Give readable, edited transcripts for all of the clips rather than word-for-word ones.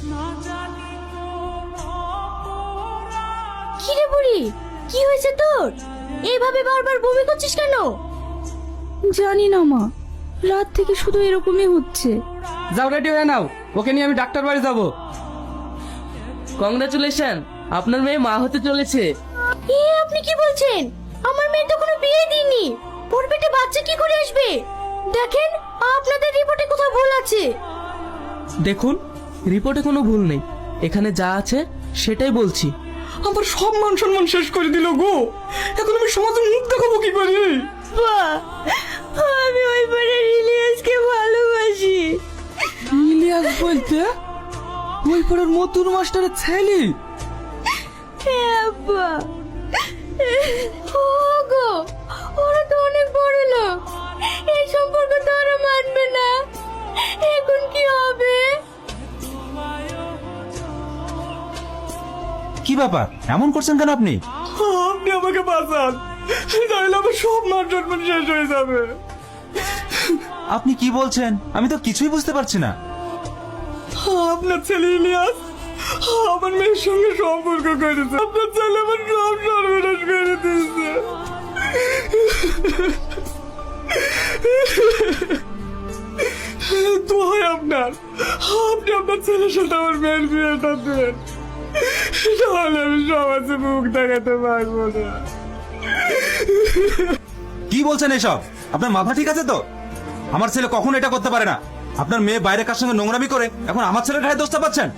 কি রে বুড়ি, কি হয়েছে তোর? এইভাবে বারবার বমি করছিস কেন? জানি না মা, রাত থেকে শুধু এরকমই হচ্ছে। যাও রেডি হয়ে নাও, ওকে নিয়ে আমি ডাক্তার বাড়ি যাব। কংগ্রাচুলেশন, আপনার মেয়ে মা হতে চলেছে। আপনি কি বলছেন? আমার মেয়ে তো কোনো বিয়ে দিইনি, ওর পেটে বাচ্চা কি করে আসবে? দেখেন, আপনাদের রিপোর্টে কোথাও ভুল আছে। দেখুন, রিপোর্টে কোনো ভুল নেই, এখানে যা আছে সেটাই বলছি। আমার সব মান সম্মান শেষ করে দিল গো। এখন আমি সমাজে মুখ দেখাবো কি করে? আমি ওই পাড়ার ইলিয়াসকে ভালোবাসি। ইলিয়াস বলতে ওই পাড়ার মতুর মাস্টারের ছেলে? হ্যাঁ আব্বা। ওগো, ওরা তো অনেক বড় লোক, এই সম্পর্ক তো ওরা মানবে না। এখন কি হবে? কি ব্যাপার, এমন করছেন কেন আপনি? আপনি আমাকে বাঁচান, তাহলে আমার সব মান সম্মান শেষ হয়ে যাবে। আপনি কি বলছেন? আমি তো কিছুই বুঝতে পারছি না। আপনার ছেলে ইলিয়াস আমার মেয়ের সঙ্গে সম্পর্ক করেছে। আপনার ছেলে আমার সব সর্বনাশ করে দিয়েছে। দোহাই আপনার, আপনি আপনার ছেলের সাথে আমার মেয়ের বিয়েটা দেন, তাহলে আমি সমাজে মুখ দেখাতে পারবো না। কি বলছেন এসব? আপনার মাথা ঠিক আছে তো? আমার ছেলে কখনো এটা করতে পারে না। আপনার মেয়ে বাইরে কার সঙ্গে নোংরামি করে এখন আমার ছেলের ঘাড়ে দোষটা পাচ্ছেন?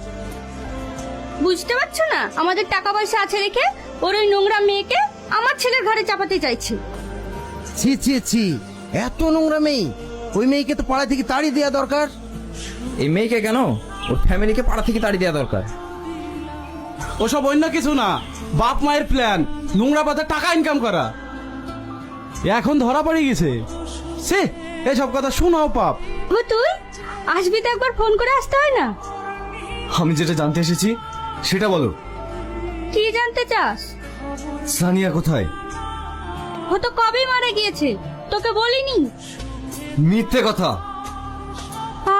বুঝতে পারছো না? আমাদের টাকা পয়সা আছে রেখে ওর ওই নোংরা মেয়েকে আমার ছেলের ঘরে চাপাতে চাইছে। ছি ছি ছি, এত নোংরা মেয়ে! ওই মেয়েকে তো পাড়া থেকে তাড়িয়ে দেওয়া দরকার। এই মেয়েকে কেন, ওর ফ্যামিলিকে পাড়া থেকে তাড়িয়ে দেওয়া দরকার। ওসব অন্য কিছু না, বাপ মায়ের প্ল্যান নোংরা পাতে টাকা ইনকাম করা। এখন ধরা পড়ে গেছে। সে এসব কথা শোনাও পাপ। তুই আসবি তো, একবার ফোন করে আসতে হয় না? আমি যেটা জানতে এসেছি সেটা বলো। কি জানতে চাস? সানিয়া কোথায়? ও তো কবেই মারা গিয়েছে, তোকে বলিনি? মিথ্যে কথা।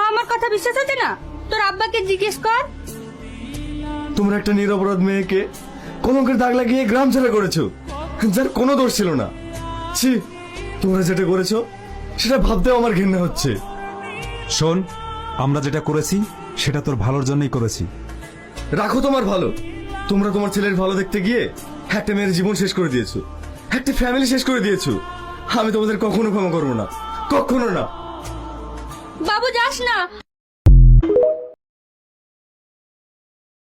আমার কথা বিশ্বাস হচ্ছে না? তোর আব্বাকে জিজ্ঞেস কর। তোমরা একটা নিরপরাধ মেয়েকে কলঙ্কের দাগ লাগিয়ে গ্রাম ছেড়ে করেছো, যার কোনো দোষ ছিল না। ছি, তোমরা যেটা করেছো সেটা ভাবতেও আমার ঘৃণা হচ্ছে। শোন, আমরা যেটা করেছি সেটা তোর ভালোর জন্যই করেছি। রাখো তোমার ভালো। তোমরা তোমার ছেলের ভালো দেখতে গিয়ে একটা মেয়ের জীবন শেষ করে দিয়েছো, একটা ফ্যামিলি শেষ করে দিয়েছো। আমি তোমাদের কখনো ক্ষমা করবো না, কখনো না। বাবু যাস না।